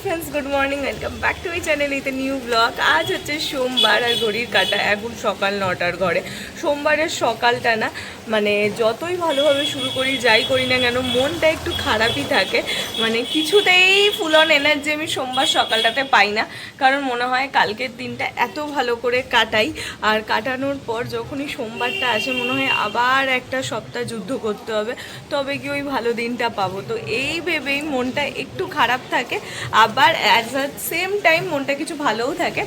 Friends good morning welcome back to my channel इते new vlog. আজ হচ্ছে সোমবার আর ঘড়ির কাঁটা এখন সকাল 9টার ঘরে। সোমবারের সকালটা না মানে যতই ভালোভাবে শুরু করি যাই করি না কেন মনটা একটু খারাপই থাকে, মানে কিছুতেই ফুল অন এনার্জি আমি সোমবার সকালটাতে পাই না। কারণ মনে হয় কালকের দিনটা এত ভালো করে কাটাই, আর কাটানোর পর যখনই সোমবারটা আসে মনে হয় আবার একটা সপ্তাহ যুদ্ধ করতে হবে, তবে কি ওই ভালো দিনটা পাবো। তো এই ভেবেই মনটা একটু খারাপ থাকে, আবার অ্যাট দ্য সেম টাইম মনটা কিছু ভালোও থাকে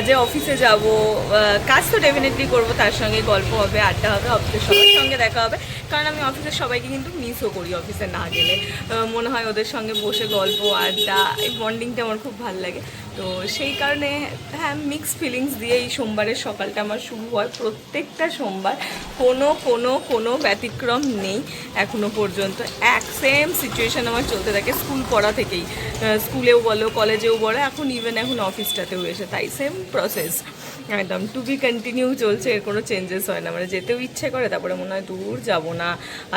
যে অফিসে যাব, কাজ তো ডেফিনেটলি করবো, তার সঙ্গে গল্প হবে, আড্ডা হবে, অফিসের সবার সঙ্গে দেখা হবে। কারণ আমি অফিসের সবাইকে কিন্তু মিসও করি, অফিসে না গেলে মনে হয় ওদের সঙ্গে বসে গল্প আড্ডা, এই বন্ডিংটা আমার খুব ভালো লাগে। তো সেই কারণে হ্যাঁ, মিক্সড ফিলিংস দিয়ে এই সোমবারের সকালটা আমার শুরু হয়। প্রত্যেকটা সোমবার কোনো ব্যতিক্রম নেই এখনও পর্যন্ত, এক সেম সিচুয়েশান আমার চলতে থাকে স্কুল পড়া থেকেই, স্কুলেও বলো কলেজেও বলো, এখন অফিসটাতেও এসে তাই সেম প্রসেস একদম টু বি কন্টিনিউ চলছে, এর কোনো চেঞ্জেস হয় না। মানে যেতেও ইচ্ছে করে, তারপরে মনে হয় দূর যাবো না,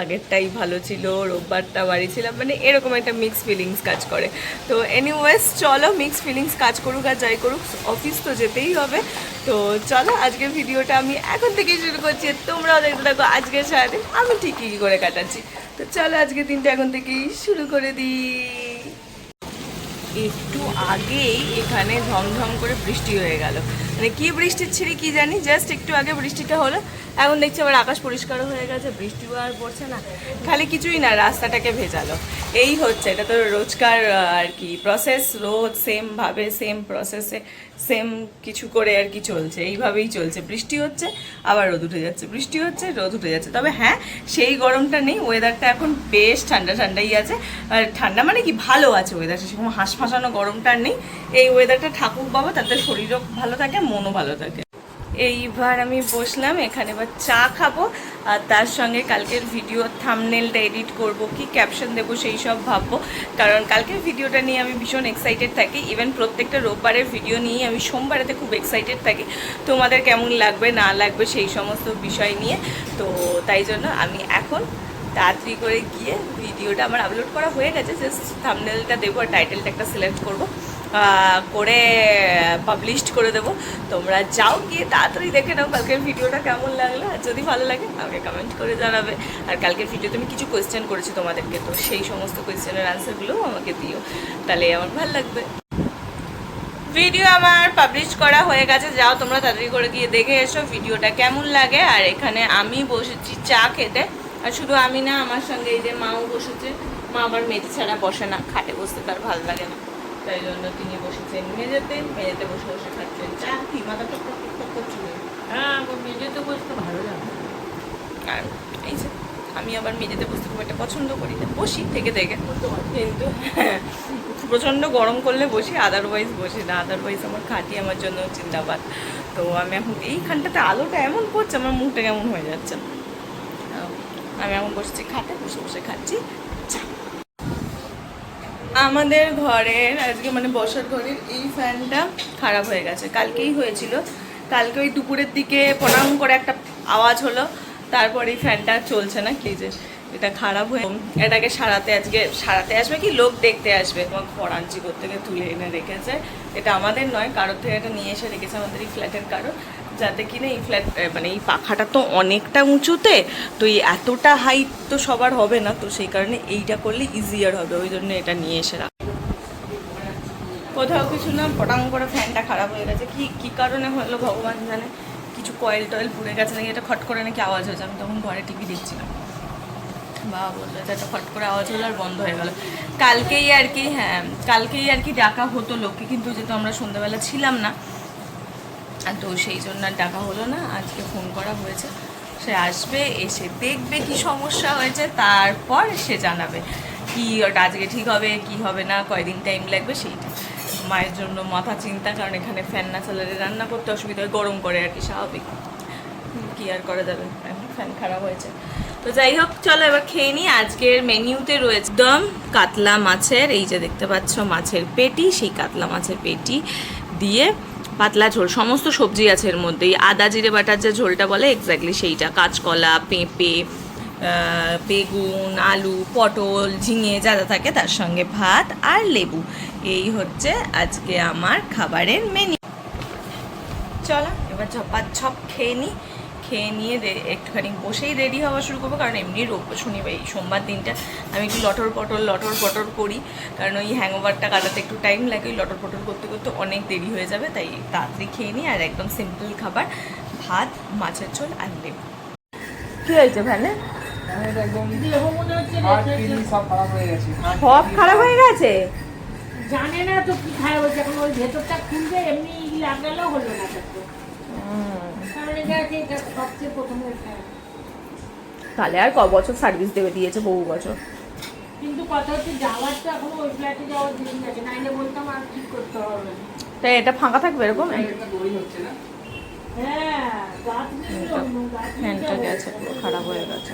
আগেরটাই ভালো ছিল, রোববারটা বাড়ি ছিলাম, মানে এরকম একটা মিক্স ফিলিংস কাজ করে। তো এনিওয়েজ চলো, মিক্স ফিলিংস কাজ করুক আর যাই করুক, অফিস তো যেতেই হবে। তো চলো আজকের ভিডিওটা আমি এখন থেকেই শুরু করছি, তোমরাও দেখতে থাকো আজকে সারাদিন আমি ঠিক কী করে কাটাচ্ছি। তো চলো আজকের দিনটা এখন থেকেই শুরু করে দিই। একটু আগেই এখানে ঝমঝম করে বৃষ্টি হয়ে গেল, মানে কি বৃষ্টির ছিঁড়ি কি জানি, জাস্ট একটু আগে বৃষ্টিটা হলো, এখন দেখছি আবার আকাশ পরিষ্কার হয়ে গেছে, বৃষ্টিও আর পড়ছে না, খালি কিছুই না রাস্তাটাকে ভেজালো। এই হচ্ছে, এটা তো রোজকার আর কি প্রসেস, রোজ সেমভাবে সেম প্রসেসে সেম কিছু করে আর কি চলছে, এইভাবেই চলছে। বৃষ্টি হচ্ছে আবার রোদ উঠে যাচ্ছে, বৃষ্টি হচ্ছে রোদ উঠে যাচ্ছে। তবে হ্যাঁ, সেই গরমটা নেই, ওয়েদারটা এখন বেশ ঠান্ডাই আছে। আর ঠান্ডা মানে কি, ভালো আছে ওয়েদারটা, সেরকম হাঁসফাঁসানো গরমটা নেই। এই ওয়েদারটা থাকুক বাবা, তাতে শরীরও ভালো থাকে, মনও ভালো থাকে। এইবার আমি বসলাম এখানে, এবার চা খাবো, আর তার সঙ্গে কালকের ভিডিও থাম্বনেলটা এডিট করব, কি ক্যাপশন দেবো সেই সব ভাববো। কারণ কালকের ভিডিওটা নিয়ে আমি ভীষণ এক্সাইটেড থাকি, ইভেন প্রত্যেকটা রোববারের ভিডিও নিয়ে আমি সোমবারেতে খুব এক্সাইটেড থাকি, তোমাদের কেমন লাগবে না লাগবে সেই সমস্ত বিষয় নিয়ে। তো তাই জন্য আমি এখন তাড়াতাড়ি করে গিয়ে ভিডিওটা আমার আপলোড করা হয়ে গেছে, জাস্ট থাম্বনেলটা দেবো আর টাইটেলটা একটা সিলেক্ট করবো, করে পাবলিশড করে দেবো। তোমরা যাও গিয়ে তাড়াতাড়ি দেখে নাও কালকের ভিডিওটা কেমন লাগলো, আর যদি ভালো লাগে আমাকে কমেন্ট করে জানাবে। আর কালকের ভিডিওতে আমি কিছু কোয়েশ্চেন করেছি তোমাদেরকে, তো সেই সমস্ত কোয়েশ্চেনের আনসারগুলোও আমাকে দিও, তাহলে আমার ভালো লাগবে। ভিডিও আমার পাবলিশ করা হয়ে গেছে, যাও তোমরা তাড়াতাড়ি করে গিয়ে দেখে এসো ভিডিওটা কেমন লাগে। আর এখানে আমি বসেছি চা খেতে, আর শুধু আমি না, আমার সঙ্গে এই যে মাও বসেছে। মা আবার মেঝে ছাড়া বসে না, খাটে বসতে তার ভালো লাগে না, তাই জন্য তিনি বসেছেন মেঝেতে বসে বসে খাচ্ছেন চা। কি মাথাটা টক করছিল? হ্যাঁ, মেঝেতে বসতে ভালো লাগে। আর এই যে আমি আবার মেঝেতে বসতে খুব একটা পছন্দ করি না, বসি থেকে কিন্তু প্রচণ্ড গরম করলে বসি, আদারওয়াইজ বসি না। আদারওয়াইজ আমার খাটি আমার জন্য চিন্তাবাদ। তো আমি এখন এইখানটাতে আলোটা এমন পড়ছে, আমার মুখটা কেমন হয়ে যাচ্ছে। আমি এখন বসেছি খাটে, বসে বসে খাচ্ছি চা। আমাদের ঘরের আজকে মানে বসার ঘরের এই ফ্যানটা খারাপ হয়ে গেছে, কালকেই হয়েছিল। কালকে ওই দুপুরের দিকে পনাম করে একটা আওয়াজ হলো, তারপর এই ফ্যানটা চলছে না, কি যে এটা খারাপ হয়ে, এটাকে আজকে সারাতে আসবে, কি লোক দেখতে আসবে। তোমার ফরাঞ্চি করতে গিয়ে তুলে এনে রেখেছে, এটা আমাদের নয়, কারোর থেকে এটা নিয়ে এসে রেখেছে, আমাদের এই ফ্ল্যাটের কারো, যাতে কিনা এই ফ্ল্যাট মানে এই পাখাটা তো অনেকটা উঁচুতে, তো এই এতটা হাইট তো সবার হবে না, তো সেই কারণে এইটা করলে ইজিয়ার হবে, ওই জন্য এটা নিয়ে এসে রাখ। কোথাও কিছু না, পটাং করে ফ্যানটা খারাপ হয়ে গেছে, কি কারণে হলো ভগবান জানে, কিছু কয়েল টয়েল পুড়ে গেছে নাকি, এটা খট করে নাকি আওয়াজ হয়েছে। আমি তখন ঘরে টিভি দেখছিলাম, বা বললো যে একটা খট করে আওয়াজ হলো আর বন্ধ হয়ে গেল। কালকেই আর কি ডাকা হতো লোককে, কিন্তু যেহেতু আমরা সন্ধ্যাবেলা ছিলাম না, তো সেই জন্য আর ডাকা হলো না। আজকে ফোন করা হয়েছে, সে আসবে, এসে দেখবে কি সমস্যা হয়েছে, তারপর সে জানাবে কি ওটা আজকে ঠিক হবে কি হবে না, কয়দিন টাইম লাগবে সেইটা। মায়ের জন্য মাথা চিন্তা, কারণ এখানে ফ্যান না চালালে রান্না করতে অসুবিধা হয়, গরম করে আর কি, স্বাভাবিক, কি আর করা যাবে, ফ্যান খারাপ হয়েছে। তো যাই হোক, চলো এবার খেয়ে নিই। আজকের মেনিউতে রয়েছে একদম কাতলা মাছের, এই যে দেখতে পাচ্ছ মাছের পেটি, সেই কাতলা মাছের পেটি দিয়ে পাতলা ঝোল, সমস্ত সবজি আছে এর মধ্যেই, আদা জিরে বাটার যে ঝোলটা বলে এক্স্যাক্টলি সেইটা, কাঁচকলা, পেঁপে, বেগুন, আলু, পটল, ঝিঙে যা যা থাকে, তার সঙ্গে ভাত আর লেবু। এই হচ্ছে আজকে আমার খাবারের মেনু। চলো এবার ঝপাঝপ খেয়ে নিই। খেয়ে নিয়ে একটুখানি বসেই রেডি হওয়া শুরু করবো, কারণ এমনি শনিবার এই সোমবার দিনটা আমি একটু লটর পটর করি, কারণ ওই হ্যাংওভারটা কাটাতে একটু টাইম লাগে। ওই লটর পটর করতে করতে অনেক দেরি হয়ে যাবে, তাই তাড়াতাড়ি খেয়ে নিই। আর একদম সিম্পল খাবার, ভাত, মাছের ঝোল আর লেবু। কী হয়েছে ভ্যানে? সব খারাপ হয়ে গেছে। জানে না তো কি খারাপ হয়েছে, এখন ওই ভেতরটা খুলবে, এমনি লাগালেও হলো না। সবচেয়ে প্রথমে তাহলে আর ক বছর সার্ভিস দেবে, দিয়েছে বহু বছর। কিন্তু কথা হচ্ছে যাওয়ার তো এখন ওই ফ্ল্যাটে যাওয়ার দিন আছে, নাইলে বলতাম আর ঠিক করতে হবে। তাই এটা ফাঁকা থাকবে এরকম? হ্যাঁ, ফ্যানটা গেছে, পুরো খারাপ হয়ে গেছে।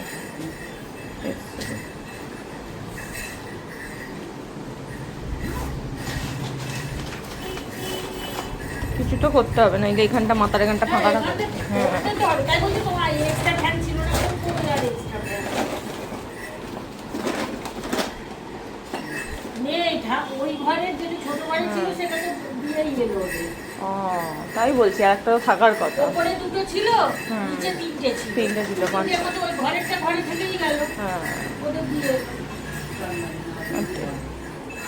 কিছু তো করতে হবে না, এইখানটা মাথার এখানটা ফাঁকা থাকবে। হ্যাঁ, ওই ঘরের যদি ছোট বাড়ি ছিল সেটাকে দিয়েই গেল। তাই বলছি, আর একটা তো থাকার কথা। উপরে দুটো ছিল, নিচে তিনটে ছিল। ওই ঘরেরটা ঘরে থেকেই গেল। হ্যাঁ, ওদের দিয়ে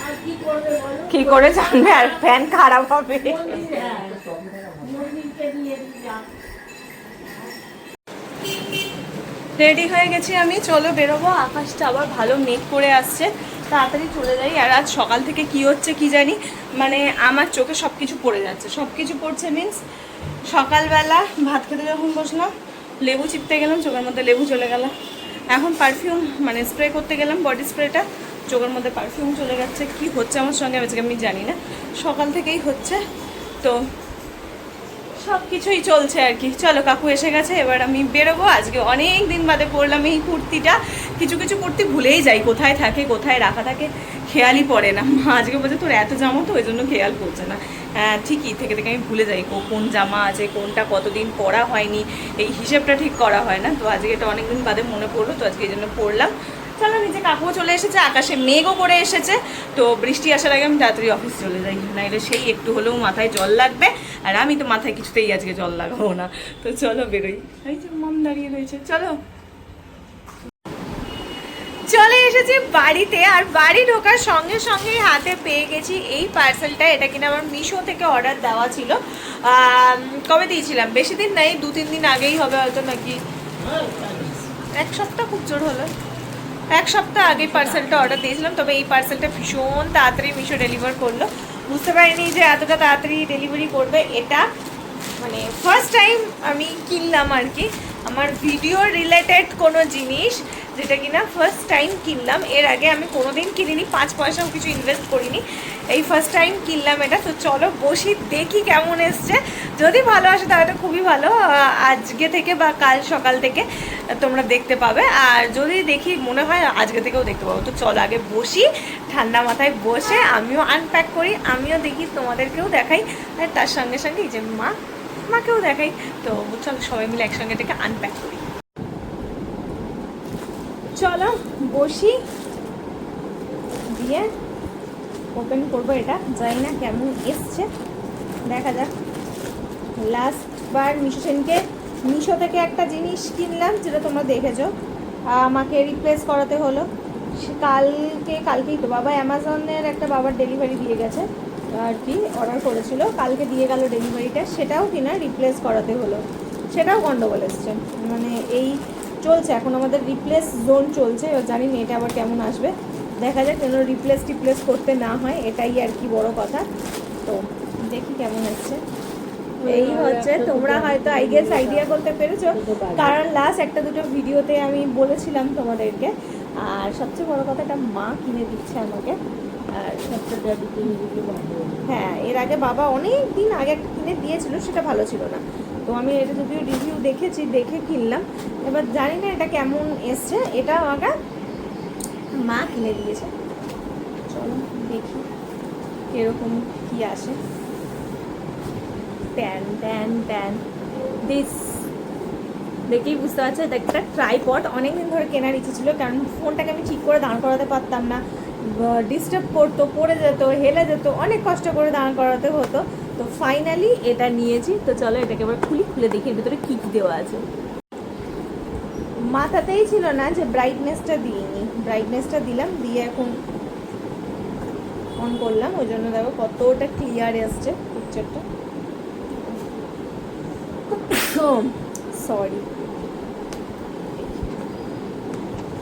আর কি করবে বলো? কি করে জানবে আর ফ্যান খারাপ হবে? মন্দিরকে দিয়ে যা। রেডি হয়ে গেছি আমি, চলো বেরোবো। আকাশটা আবার ভালো মেঘ করে আসছে, তাড়াতাড়ি চলে যাই। আর আজ সকাল থেকে কি হচ্ছে কি জানি, মানে আমার চোখে সব কিছু পড়ে যাচ্ছে। সব কিছু পড়ছে মিন্স, সকালবেলা ভাত খেতে যখন বসলাম, লেবু চিপতে গেলাম, চোখের মধ্যে লেবু চলে গেল। এখন পারফিউম মানে স্প্রে করতে গেলাম, বডি স্প্রেটা, চোখের মধ্যে পারফিউম চলে যাচ্ছে। কি হচ্ছে আমার সঙ্গে আজকে আমি জানি না, সকাল থেকেই হচ্ছে। তো সব কিছুই চলছে আর কি। চলো কাকু এসে গেছে, এবার আমি বেরোবো। আজকে অনেক দিন বাদে পরলাম এই কুর্তিটা। কিছু কিছু কুর্তি ভুলেই যাই, কোথায় থাকে, কোথায় রাখা থাকে, খেয়ালই পড়ে না। মা আজকে বলছে তোর এত জামা, তো ওই জন্য খেয়াল করছে না। হ্যাঁ ঠিকই, থেকে থেকে আমি ভুলে যাই কোন জামা আছে, কোনটা কতদিন পরা হয়নি, এই হিসেবটা ঠিক করা হয় না। তো আজকে এটা অনেকদিন বাদে মনে পড়লো, তো আজকে এই জন্য পরলাম। চলো নিচে কাকুও চলে এসেছে, আকাশে মেঘও করে এসেছে। তো বৃষ্টি আসার আগে আমি তাড়াতাড়ি অফিস চলে যাই, নাইলে সেই একটু হলেও মাথায় জল লাগবে। আর আমি তো মাথায় কিছুতেই আজকে জল লাগাবো না। তো চলো বেরোই। এই যে মাম দাঁড়িয়ে রয়েছে, চলো। চলে এসেছি বাড়িতে, আর বাড়ি ঢোকার সঙ্গে সঙ্গেই হাতে পেয়ে গেছি এই পার্সেলটা। এটা কিনা আমার মিশো থেকে অর্ডার দেওয়া ছিল। কবে দিয়েছিলাম, বেশি দিন নাই, 2-3 দিন আগেই হবে হয়তো, নাকি 1 সপ্তাহ, খুব জোর হলো 1 সপ্তাহ আগেই পার্সেলটা অর্ডার দিয়েছিলাম। তবে এই পার্সেলটা ভীষণ তাড়াতাড়ি মিশো ডেলিভার করলো। বুঝতে পারিনি যে এতটা তাড়াতাড়ি ডেলিভারি করবে। এটা মানে ফার্স্ট টাইম আমি কিনলাম আর কি, আমার ভিডিও রিলেটেড কোনো জিনিস, যেটা কিনা ফার্স্ট টাইম কিনলাম। এর আগে আমি কোনোদিন কিনিনি, 5 পয়সাও কিছু ইনভেস্ট করিনি, এই ফার্স্ট টাইম কিনলাম এটা। তো চলো বসি, দেখি কেমন এসছে। যদি ভালো আসে তাহলে তো খুবই ভালো, আজকে থেকে বা কাল সকাল থেকে তোমরা দেখতে পাবে। আর যদি দেখি মনে হয় আজকে থেকেও দেখতে পাবো। তো চলো আগে বসি, ঠান্ডা মাথায় বসে আমিও আনপ্যাক করি, আমিও দেখি, তোমাদেরকেও দেখাই। আর তার সঙ্গে সঙ্গে এই যে মাকেও দেখাই। তো চলো সবাই মিলে একসঙ্গে থেকে আনপ্যাক করি। চলো বসি, দিয়ে ওপেন করবো। এটা জানি না কেমন এসছে, দেখা যাক। লাস্টবার মিশো থেকে একটা জিনিস কিনলাম, যেটা তোমরা দেখেছো, আমাকে রিপ্লেস করাতে হলো। কালকেই তো বাবা অ্যামাজনের একটা বাবার ডেলিভারি দিয়ে গেছে আর কি, অর্ডার করেছিল, কালকে দিয়ে গেল ডেলিভারিটা। সেটাও কিনা রিপ্লেস করাতে হলো, সেটাও গন্ডগোল এসছে। মানে এই চলছে এখন আমাদের রিপ্লেস জোন চলছে, এবার জানি না এটা আবার কেমন আসবে, দেখা যাক যেন রিপ্লেস করতে না হয়, এটাই আর কি বড় কথা। তো দেখি কেমন আসছে। এই হচ্ছে, তোমরা হয়তো আইডিয়া করতে পেরেছো, কারণ লাস্ট 1-2 ভিডিওতে আমি বলেছিলাম তোমাদেরকে। আর সবচেয়ে বড় কথা, এটা মা কিনে দিচ্ছে আমাকে। আর হ্যাঁ, এর আগে বাবা অনেক দিন আগে একটা কিনে দিয়েছিল, সেটা ভালো ছিল না। তো আমি এটা যদিও রিভিউ দেখেছি, দেখে কিনলাম। এবার জানি না এটা কেমন এসছে, এটা আমাকে মা কিনে দিয়েছে। চলো দেখি এরকম কি আসে। প্যান দিস দেখেই বুঝতে পারছো এটা একটা ট্রাইপড, অনেকদিন ধরে কেনার ইচ্ছে ছিল, কারণ ফোনটাকে আমি ঠিক করে দাঁড় করাতে পারতাম না, ডিস্টার্ব করতো, পড়ে যেত, হেলে যেত, অনেক কষ্ট করে দাঁড় করাতে হতো। তো ফাইনালি এটা নিয়েছি। তো চলো এটাকে এবার খুলে দেখি এর ভিতরে কী কী দেওয়া আছে। মাথাতেই ছিল না যে ব্রাইটনেসটা দিইনি, ব্রাইটনেসটা দিলাম, দিয়ে এখন অন করলাম, ওই জন্য দেখো কতটা ক্লিয়ার এসছে পিকচারটা। সরি,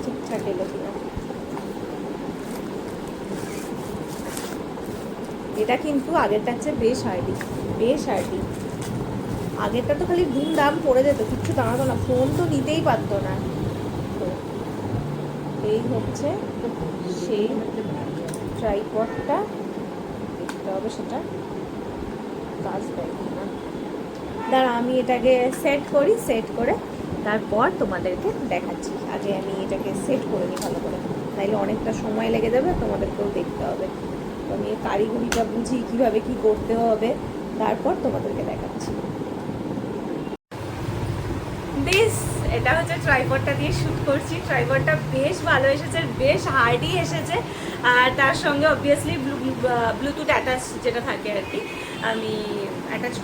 ঠিকঠাক এলো কিনা। এটা কিন্তু আগেরটার চেয়ে বেশ হার্ডি, বেশ হার্ডি। আগেরটা তো খালি ধুম দাম পড়ে যেত, কিচ্ছু দাঁড়াতো না, ফোন তো নিতেই পারতো না। তো এই হচ্ছে সেই ট্রাইপডটা, দেখতে হবে সেটা কাজ দেয় কিনা। দাঁড়া আমি এটাকে সেট করি, সেট করে তারপর তোমাদেরকে দেখাচ্ছি। আগে আমি এটাকে সেট করে নিই ভালো করে, তাইলে অনেকটা সময় লেগে যাবে, তোমাদেরকেও দেখতে হবে। তো আমি কারিগরিটা বুঝি কীভাবে কি করতে হবে, তারপর তোমাদেরকে দেখাচ্ছি। দিস এটা হচ্ছে ট্রাইপডটা দিয়ে শ্যুট করছি। ট্রাইপডটা বেশ ভালো এসেছে, বেশ হার্ডি এসেছে, আর তার সঙ্গে অবভিয়াসলি ব্লুটুথ অ্যাটাচ যেটা থাকে আর কি, আমি অ্যাটাচ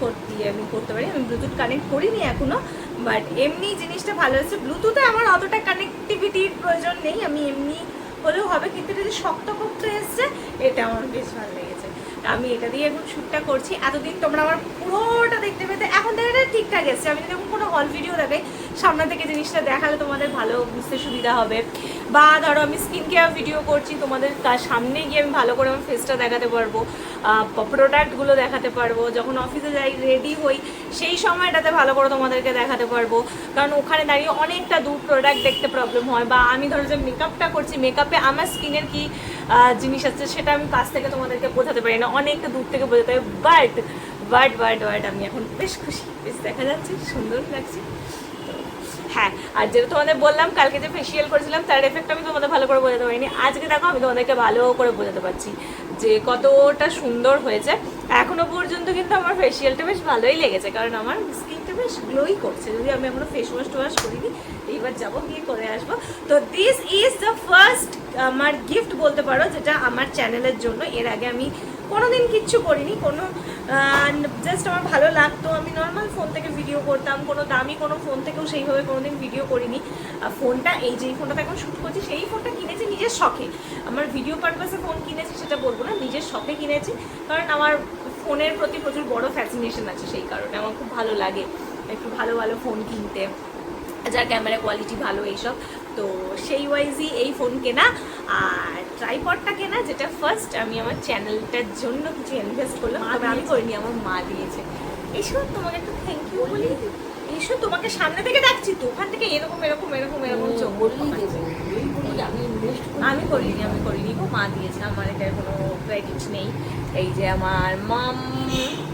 আমি করতে পারি। আমি ব্লুটুথ কানেক্ট করিনি এখনও, বাট এমনি জিনিসটা ভালো হয়েছে। ব্লুটুথে আমার অতটা কানেক্টিভিটির প্রয়োজন নেই, আমি এমনি হলেও হবে, কিন্তু এটা যে শক্ত এসছে এটা আমার বেশ ভালো লেগেছে। আমি এটা দিয়ে এখন শ্যুটটা করছি। এতদিন তোমরা আমার পুরোটা দেখতে পেতে, এখন দেখে এটা ঠিকঠাক এসছে। আমি যদি এখন কোনো হল ভিডিও দেখাই, সামনে থেকে জিনিসটা দেখালে তোমাদের ভালো বুঝতে সুবিধা হবে। বা ধরো আমি স্কিন কেয়ার ভিডিও করছি, তোমাদের তার সামনে গিয়ে আমি ভালো করে আমার ফেসটা দেখাতে পারবো, প্রোডাক্টগুলো দেখাতে পারবো। যখন অফিসে যাই রেডি হই সেই সময়টাতে ভালো করে তোমাদেরকে দেখাতে পারবো, কারণ ওখানে দাঁড়িয়ে অনেকটা দূর প্রোডাক্ট দেখতে প্রবলেম হয়। বা আমি ধরো যে মেকআপটা করছি, মেকআপে আমার স্কিনের কি জিনিস আছে সেটা আমি কাছ থেকে তোমাদেরকে বোঝাতে পারি না, অনেকটা দূর থেকে বোঝাতে হবে। বাট আমি এখন বেশ খুশি, বেশ দেখা যাচ্ছে, সুন্দর লাগছে। হ্যাঁ, আর যেটা তোমাদের বললাম কালকে যে ফেসিয়াল করেছিলাম তার এফেক্ট আমি তোমাদের ভালো করে বোঝাতে পারিনি। আজকে দেখো আমি তোমাদেরকে ভালো করে বোঝাতে পারছি যে কতটা সুন্দর হয়েছে। এখনো পর্যন্ত কিন্তু আমার ফেসিয়ালটা বেশ ভালোই লেগেছে, কারণ আমার স্কিনটা বেশ গ্লোই করছে। যদি আমি এখনো ফেস ওয়াশ করিনি, এইবার যাবো গিয়ে করে আসবো। তো দিস ইজ দ্য ফার্স্ট আমার গিফট বলতে পারো, যেটা আমার চ্যানেলের জন্য। এর আগে আমি কোনোদিন কিচ্ছু করিনি, কোনো জাস্ট আমার ভালো লাগতো, আমি নর্মাল ফোন থেকে ভিডিও করতাম, কোনো দামি কোনো ফোন থেকেও সেইভাবে কোনোদিন ভিডিও করিনি। ফোনটা এই যেই ফোনটাতে এখন শ্যুট করছি সেই ফোনটা কিনেছি নিজের শখে। আমার ভিডিও পারপাসে ফোন কিনেছি সেটা বলবো না, নিজের শখে কিনেছি, কারণ আমার ফোনের প্রতি প্রচুর বড় ফ্যাসিনেশন আছে। সেই কারণে আমার খুব ভালো লাগে একটু ভালো ভালো ফোন কিনতে, যার ক্যামেরা কোয়ালিটি ভালো, এইসব। তো সেই ওয়াইজই এই ফোন কেনা আর ট্রাইপডটা কেনা, যেটা ফার্স্ট আমি আমার চ্যানেলটার জন্য কিছু ইনভেস্ট করলাম। তবে আমি করিনি, আমার মা দিয়েছে। এইসব তোমাকে একটু থ্যাংক ইউ বলি, এইসব তোমাকে সামনে থেকে ডাকছি তো, ওখান থেকে এরকম চোখ আমি করিনি গো, মা দিয়েছে, আমার এটার কোনো ক্রেডিট নেই। এই যে আমার মাম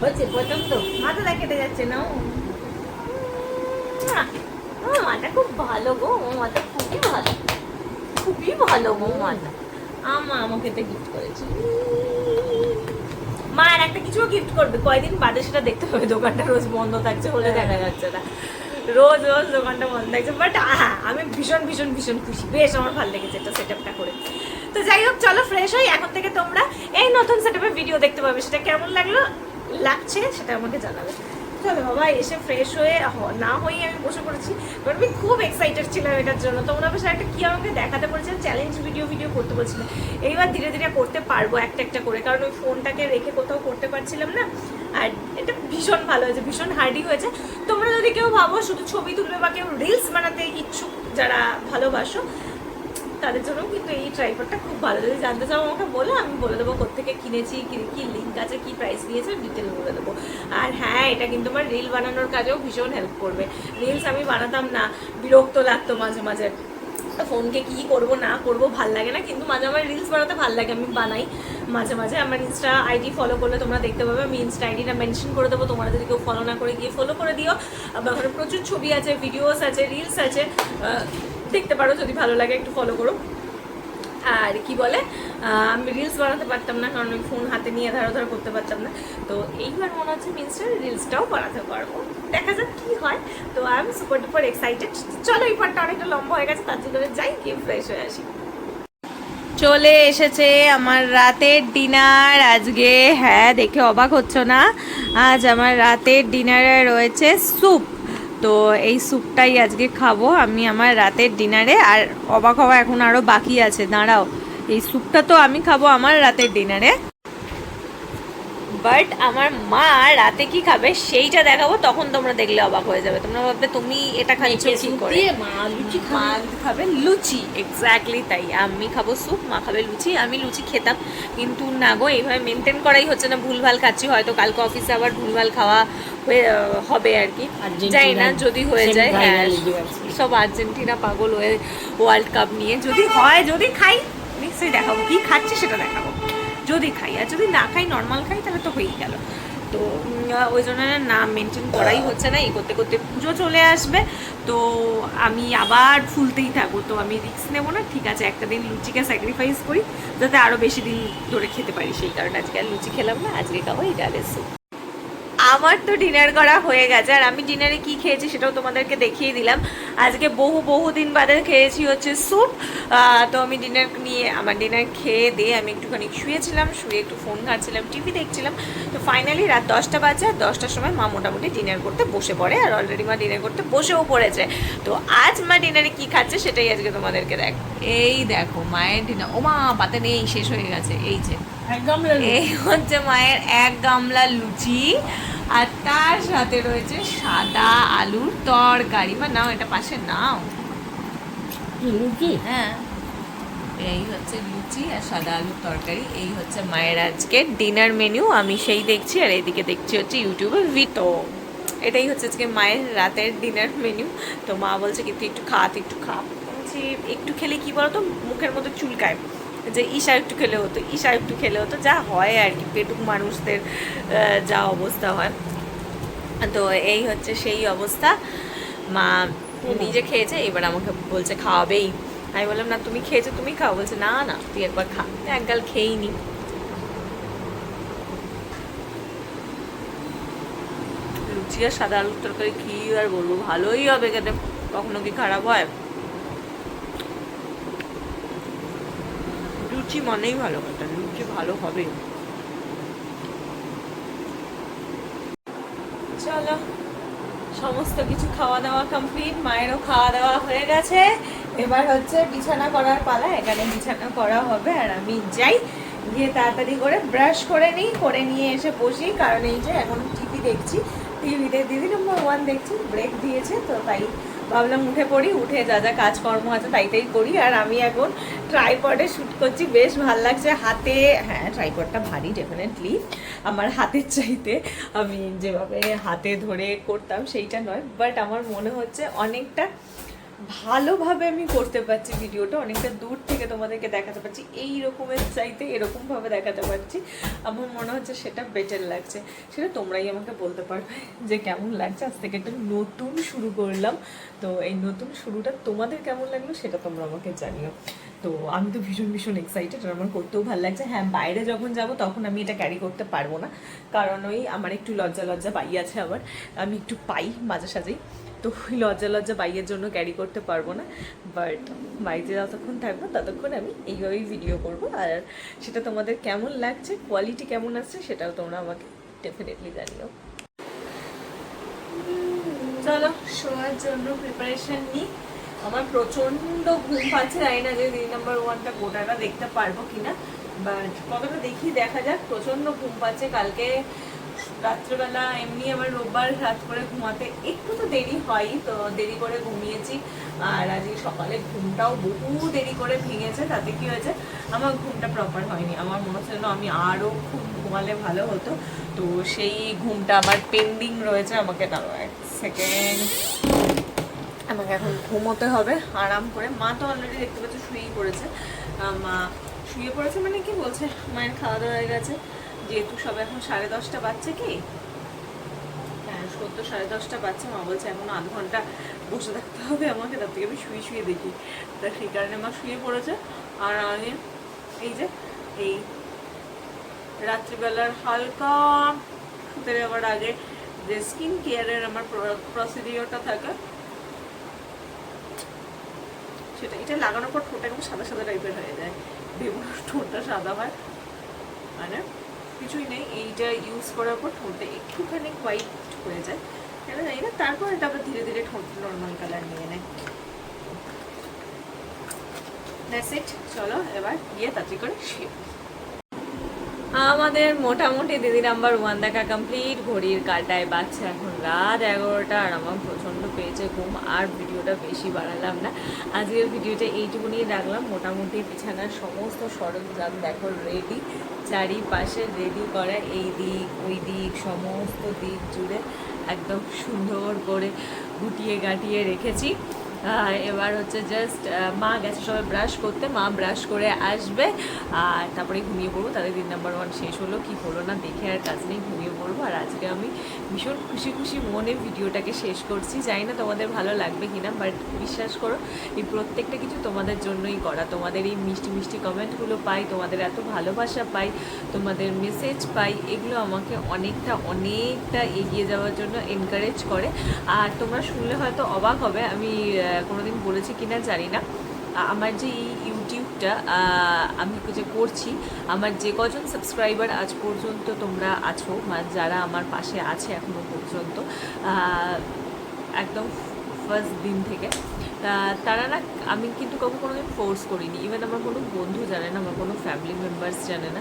হচ্ছে পছন্দ, মাথা দা কেটে যাচ্ছে না, মাটা খুব ভালো গো, মাটা খুবই ভালো গো মাটা। আমাকে তো গিফট করেছি, মা আর একটা কিছু গিফট করবে, কয়দিন বাদে সেটা দেখতে হবে। দোকানটা রোজ বন্ধ থাকছে বলে দেখা যাচ্ছে না, রোজ দোকানটা বন্ধ থাকছে। বাট হ্যাঁ, আমি ভীষণ খুশি, বেশ আমার ভালো লেগেছে এটা সেটআপটা করে। তো যাই হোক, চলো ফ্রেশ হই। এখন থেকে তোমরা এই নতুন সেটআপের ভিডিও দেখতে পাবে, সেটা কেমন লাগছে সেটা আমাকে জানাবে। চলো বাবা, এসে ফ্রেশ হয়ে না হয়ে আমি বসে পড়েছি, বাট আমি খুব এক্সাইটেড ছিলাম এটার জন্য। তোমরা বেশ একটা কি আমাকে দেখাতে বলেছিলাম, চ্যালেঞ্জ ভিডিও করতে বলছিলাম। এইবার ধীরে ধীরে করতে পারবো একটা করে, কারণ ওই ফোনটাকে রেখে কোথাও করতে পারছিলাম না। আর এটা ভীষণ ভালো হয়েছে, ভীষণ হার্ডি হয়েছে। তোমরা যদি কেউ ভাবো শুধু ছবি তুলবে বা কেউ রিলস বানাতে ইচ্ছুক, যারা ভালোবাসো, তাদের জন্য কিন্তু এই ট্রাইপডটা খুব ভালো। যদি জানতে চাও আমাকে বলো, আমি বলে দেবো কোত্থেকে কিনেছি, কি লিঙ্ক আছে, কি প্রাইস দিয়েছে, ডিটেল বলে দেবো। আর হ্যাঁ, এটা কিন্তু আমার রিল বানানোর কাজেও ভীষণ হেল্প করবে। রিলস আমি বানাতাম না, বিরক্ত লাগতো মাঝে ফোনকে কি করব না করব ভাল লাগে না, কিন্তু মাঝে আমার রিলস বানাতে ভাল লাগে, আমি বানাই মাঝে। আমার ইনস্টা আইডি ফলো করলে তোমরা দেখতে পাবে, আমি ইনস্টা আইডিটা মেনশন করে দেবো, তোমরা যদি কেউ ফলো না করে গিয়ে ফলো করে দিও। আমার ওখানে প্রচুর ছবি আছে, ভিডিওস আছে, রিলস আছে, দেখতে পারো। যদি ভালো লাগে একটু ফলো করো। আর কি বলে আমি রিলস বানাতে পারতাম না, কারণ আমি ফোন হাতে নিয়ে ধার করতে পারতাম না। তো এইবার মনে হচ্ছে মিনস্টার রিলসটাও বানাতে পারবো, দেখা যাক কি হয়। তো I am super duper excited. চলো, এই পার্টটা অনেকটা লম্বা হয়ে গেছে, তার জন্য যাই গিয়ে ফ্রেশ হয়ে আসি। চলে এসেছে আমার রাতের ডিনার আজকে। হ্যাঁ, দেখে অবাক হচ্ছ না? আজ আমার রাতের ডিনারে রয়েছে স্যুপ। তো এই স্যুপটাই আজকে খাবো আমি আমার রাতের ডিনারে। আর অবাক হওয়া এখন আরও বাকি আছে, দাঁড়াও। এই স্যুপটা তো আমি খাবো আমার রাতের ডিনারে, বাট আমার মা রাতে কি খাবে সেইটা দেখাবো, তখন তোমরা দেখলে অবাক হয়ে যাবে। তোমরা ভাববে তুমি এটা খাচ্ছ কি করে। মা লুচি মা খাবে লুচি, এক্স্যাক্টলি তাই। আমি খাবো স্যুপ, মা খাবে লুচি। আমি লুচি খেতাম, কিন্তু না গো, এইভাবে মেনটেন করাই হচ্ছে না, ভুলভাল খাচ্ছি। হয়তো কালকে অফিসে আবার ভুলভাল খাওয়া হবে আর কি, যাই না, যদি হয়ে যায়। হ্যাঁ, সব আর্জেন্টিনা পাগল হয়ে ওয়ার্ল্ড কাপ নিয়ে। যদি হয়, যদি খাই নিশ্চয়ই দেখাবো কি খাচ্ছি, সেটা দেখাবো। যদি খাই, আর যদি না খাই, নর্মাল খাই, তাহলে তো হয়েই গেল। তো ওই জন্য না মেনটেন করাই হচ্ছে না। এই করতে করতে পুজো চলে আসবে, তো আমি আবার ফুলতেই থাকবো। তো আমি রিস্ক নেবো না, ঠিক আছে, একটা দিন লুচিকে স্যাক্রিফাইস করি যাতে আরও বেশি দিন ধরে খেতে পারি। সেই কারণে আজকে আর লুচি খেলাম না, আজকে খাবো এই ডালের স্যুপ। আমার তো ডিনার করা হয়ে গেছে, আর আমি ডিনারে কি খেয়েছি সেটাও তোমাদেরকে দেখিয়ে দিলাম। আজকে বহু দিন বাদে খেয়েছি হচ্ছে স্যুপ। তো আমি আমার ডিনার খেয়ে দিয়ে আমি একটুখানি শুয়েছিলাম, শুয়ে একটু ফোন ঘাঁটছিলাম, টিভি দেখছিলাম। তো ফাইনালি রাত 10টা বাজে, আর 10টার সময় মা মোটামুটি ডিনার করতে বসে পড়ে, আর অলরেডি মা ডিনার করতে বসেও পড়েছে। তো আজ মা ডিনারে কি খাচ্ছে সেটাই আজকে তোমাদেরকে দেখ। এই দেখো মায়ের ডিনার। ও মা, পাতে নেই, শেষ হয়ে গেছে। এই যে এই হচ্ছে মায়ের 1 গামলা লুচি, আর তার সাথে রয়েছে সাদা আলুর তরকারি। বা নাও, এটা পাশে নাও। লুচি, হ্যাঁ, এই হচ্ছে লুচি আর সাদা আলুর তরকারি। এই হচ্ছে মায়ের আজকে ডিনার মেনু। আমি সেই দেখছি, আর এইদিকে দেখছি হচ্ছে ইউটিউবে ভিডিও। এটাই হচ্ছে আজকে মায়ের রাতের ডিনার মেনু। তো মা বলছে কিন্তু একটু খা, একটু খা। বলছি একটু খেলে কি বলতো, মুখের মধ্যে চুলকায়, যে ঈশা একটু খেলে হতো, ঈশা একটু খেলে হতো, যা হয় আর কি, পেটুক মানুষদের যা অবস্থা হয়। তো এই হচ্ছে সেই অবস্থা। মা নিজে খেয়েছে, এবার আমাকে বলছে খাওয়াবেই। আমি বললাম না, তুমি খেয়েছো, তুমি খাও। বলছে না না, তুই একবার খা। এক গাল খেয়েই নি। লুচি আর সাদা আলুর তরকারি কি আর বলবো, ভালোই হবে খেতে, কখনো কি খারাপ হয়? লুচি মনেই ভালো খেতে, লুচি ভালো হবে। চলো, সমস্ত কিছু খাওয়া দাওয়া কমপ্লিট, মায়েরও খাওয়া দাওয়া হয়ে গেছে। এবার হচ্ছে বিছানা করার পালা। এখানে বিছানা করা হবে, আর আমি যাই গিয়ে তাড়াতাড়ি করে ব্রাশ করে নিই, করে নিয়ে এসে বসি। কারণ এই যে এখন টিভি দেখছি, টিভিতে দিদি নম্বর 1 দেখছি, ব্রেক দিয়েছে, তো তাই ভাবলাম উঠে পড়ি, উঠে যা যা কাজকর্ম আছে তাই করি। আর আমি এখন ট্রাইপডে শ্যুট করছি, বেশ ভাল লাগছে হাতে। হ্যাঁ, ট্রাইপডটা ভারী ডেফিনেটলি, আমার হাতের চাইতে আমি যেভাবে হাতে ধরে করতাম সেইটা নয়, বাট আমার মনে হচ্ছে অনেকটা ভালোভাবে আমি করতে পারছি ভিডিওটা, অনেকটা দূর থেকে তোমাদেরকে দেখাতে পারছি, এই রকমের চাইতে এরকমভাবে দেখাতে পারছি। আমার মনে হচ্ছে সেটা বেটার লাগছে। সেটা তোমরাই আমাকে বলতে পারবে যে কেমন লাগছে। আজ থেকে একটা নতুন শুরু করলাম, তো এই নতুন শুরুটা তোমাদের কেমন লাগলো সেটা তোমরা আমাকে জানিও। তো আমি তো ভীষণ এক্সাইটেড, আর আমার করতেও ভালো লাগছে। হ্যাঁ, বাইরে যখন যাব তখন আমি এটা ক্যারি করতে পারবো না, কারণ ওই আমার একটু লজ্জা পাই আছে, আবার আমি একটু পাই মাঝে সাঝেই। তো ওই লজ্জা বাইয়ের জন্য ক্যারি করতে পারবো না, বাট বাড়িতে যতক্ষণ থাকবো ততক্ষণ আমি এইভাবেই ভিডিও করব। আর সেটা তোমাদের কেমন লাগছে, কোয়ালিটি কেমন আসছে, সেটাও তোমরা আমাকে ডেফিনেটলি জানিও। চলো, শোয়ার জন্য প্রিপারেশন নিই। আমার প্রচণ্ড ঘুম পাচ্ছে, জানি না যে দিন নাম্বার 1টা গোটাটা দেখতে পারবো কিনা, বাট কতটা দেখি, দেখা যাক। প্রচণ্ড ঘুম পাচ্ছে। কালকে রাত্রেবেলা এমনি আমার রোববার রাত করে ঘুমাতে একটু তো দেরি হয়, তো দেরি করে ঘুমিয়েছি। আর আজকে সকালে ঘুমটাও বহু দেরি করে ভেঙেছে, তাতে কি হয়েছে, আমার ঘুমটা প্রপার হয়নি। আমার মনে হচ্ছে যেন আমি আরও খুব ঘুমালে ভালো হতো। তো সেই ঘুমটা আমার পেন্ডিং রয়েছে। আমাকে দাঁড়ো 1 সেকেন্ড, আমাকে এখন ঘুমোতে হবে আরাম করে। মা তো অলরেডি দেখতে পাচ্ছ শুয়েই পড়েছে। মা শুয়ে পড়েছে মানে কি বলছে, মায়ের খাওয়া দাওয়া হয়ে গেছে, যেহেতু সব এখন 10:30 বাজছে। কি হ্যাঁ, তো 10:30 বাজছে, মা বলছে এখনো আধ ঘন্টা বসে থাকতে হবে আমাকে, তার থেকে আমি শুয়ে শুয়ে দেখি। তা সেই কারণে মা শুয়ে পড়েছে। আর আমি এই যে এই রাত্রিবেলার হালকা শুতে যাওয়ার আগে যে স্কিন কেয়ারের আমার প্রসিডিওরটা থাকে সেটা, এটা লাগানোর পর ঠোঁটটা একদম সাদা সাদা টাইপের হয়ে যায়, ঠোঁটটা সাদা হয়, মানে কিছুই নেই। এইটা ইউজ করার পর ঠোঁটটা একটুখানি হোয়াইট হয়ে যায়, এটা জানি না। তারপর এটা আবার ধীরে ধীরে ঠোঁট নর্মাল কালার নিয়ে নেয়। That's it. চলো এবার গিয়ে তাড়াতাড়ি করে শুয়ে। আমাদের মোটামুটি দিদি নাম্বার 1 দেখা কমপ্লিট। ঘড়ির কাঁটায় বাজছে এখন রাত 11টা, আর আমার প্রচণ্ড পেয়েছে ঘুম। আর ভিডিওটা বেশি বাড়ালাম না, আজকের ভিডিওটা এইটুকুনি রাখলাম। মোটামুটি বিছানার সমস্ত সরঞ্জাম দেখো রেডি, চারিপাশে রেডি করা, এই দিক ওই দিক সমস্ত দিক জুড়ে একদম সুন্দর করে গুটিয়ে গাটিয়ে রেখেছি। এবার হচ্ছে জাস্ট মা গেছে সবাই ব্রাশ করতে, মা ব্রাশ করে আসবে আর তারপরে ঘুমিয়ে পড়বো। তাদের দিন নাম্বার 1 শেষ হলো কি হলো না দেখে আর কাজ নেই, ঘুমিয়ে পড়বো। আর আজকে আমি ভীষণ খুশি খুশি মনে ভিডিওটাকে শেষ করছি। জানি না তোমাদের ভালো লাগবে কিনা, বাট বিশ্বাস করো এই প্রত্যেকটা কিছু তোমাদের জন্যই করা। তোমাদের এই মিষ্টি মিষ্টি কমেন্টগুলো পাই, তোমাদের এত ভালোবাসা পাই, তোমাদের মেসেজ পাই, এগুলো আমাকে অনেকটা এগিয়ে যাওয়ার জন্য এনকারেজ করে। আর তোমরা শুনলে হয়তো অবাক হবে, আমি কোনোদিন বলেছি কিনা জানি না, আমার যে এই ইউটিউবটা আমি যে করছি, আমার যে কজন সাবস্ক্রাইবার আজ পর্যন্ত তোমরা আছো, যারা আমার পাশে আছে এখনো পর্যন্ত একদম ফার্স্ট দিন থেকে, তারা না, আমি কিন্তু কাউকে কোনোদিন ফোর্স করিনি। ইভেন আমার কোনো বন্ধু জানে না, আমার কোনো ফ্যামিলি মেম্বার্স জানে না,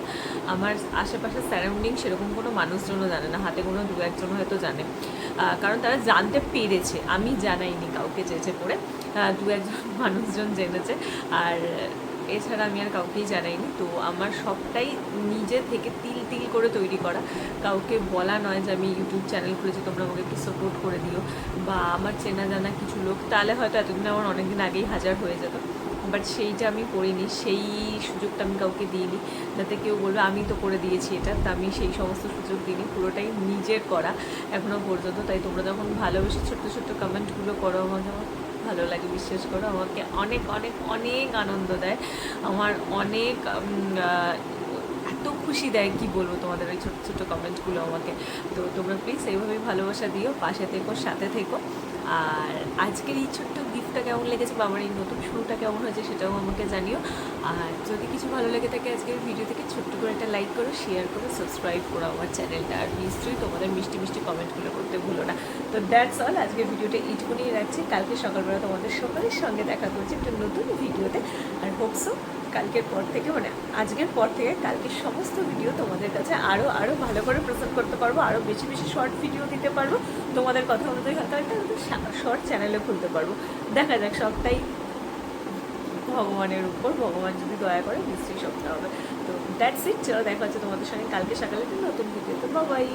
আমার আশেপাশের সারাউন্ডিং সেরকম কোনো মানুষজনও জানে না, হাতে কোনো 2-1জন হয়তো জানে। কারণ তারা জানতে পেরেছে, আমি জানাইনি কাউকে চেয়েছে করে, 2-1জন মানুষজন জেনেছে। আর এছাড়া আমি আর কাউকেই জানাইনি। তো আমার সবটাই নিজে থেকে তিল তিল করে তৈরি করা, কাউকে বলা নয় যে আমি ইউটিউব চ্যানেল খুলেছি তোমরা আমাকে একটু সাপোর্ট করে দিও, বা আমার চেনা জানা কিছু লোক, তাহলে হয়তো এতদিন আমার অনেকদিন আগেই হাজার হয়ে যেত, বাট সেইটা আমি করিনি, সেই সুযোগটা আমি কাউকে দিইনি যাতে কেউ বলবে আমি তো করে দিয়েছি এটা, তা আমি সেই সমস্ত সুযোগ দিইনি, পুরোটাই নিজের করা এখনও পর্যন্ত। তাই তোমরা যখন ভালোবেসে ছোট্ট ছোট্ট কমেন্টগুলো করো আমাকে, আমার ভালো লাগে, বিশ্বাস করো আমাকে অনেক অনেক অনেক আনন্দ দেয়, আমার অনেক এত খুশি দেয় কি বলবো তোমাদের ওই ছোটো ছোটো কমেন্টগুলো আমাকে। তো তোমরা প্লিজ এইভাবেই ভালোবাসা দিও, পাশে থেকো, সাথে থেকো। আর আজকের এই ছোট্ট গিফটটা কেমন লেগেছে বা আমার এই নতুন শুরুটা কেমন হয়েছে সেটাও আমাকে জানিও। আর যদি কিছু ভালো লেগে থাকে আজকের ভিডিও থেকে ছোট্ট করে একটা লাইক করো, শেয়ার করো, সাবস্ক্রাইব করো আমার চ্যানেলটা, আর নিশ্চয়ই তোমাদের মিষ্টি মিষ্টি কমেন্টগুলো করতে ভুলো না। তো দ্যাটস অল, আজকের ভিডিওটা এইটুকুনি রাখছি। কালকে সকালবেলা তোমাদের সকলের সঙ্গে দেখা করছি একটা নতুন ভিডিওতে। আর হোপসো কালকের পর থেকে, মানে আজকের পর থেকে কালকের সমস্ত ভিডিও তোমাদের কাছে আরও ভালো করে প্রেজেন্ট করতে পারবো, আরও বেশি বেশি শর্ট ভিডিও দিতে পারবো, তোমাদের কথা অনুযায়ী হয়তো একটা শর্ট চ্যানেলে খুলতে পারবো। দেখা যাক, সবটাই ভগবানের উপর, ভগবান যদি দয়া করে নিশ্চয়ই সবটা হবে। তো দ্যাটস ইট, চলো দেখা হচ্ছে তোমাদের সঙ্গে কালকে সকালে একটা নতুন ভিডিওতে। Bye bye.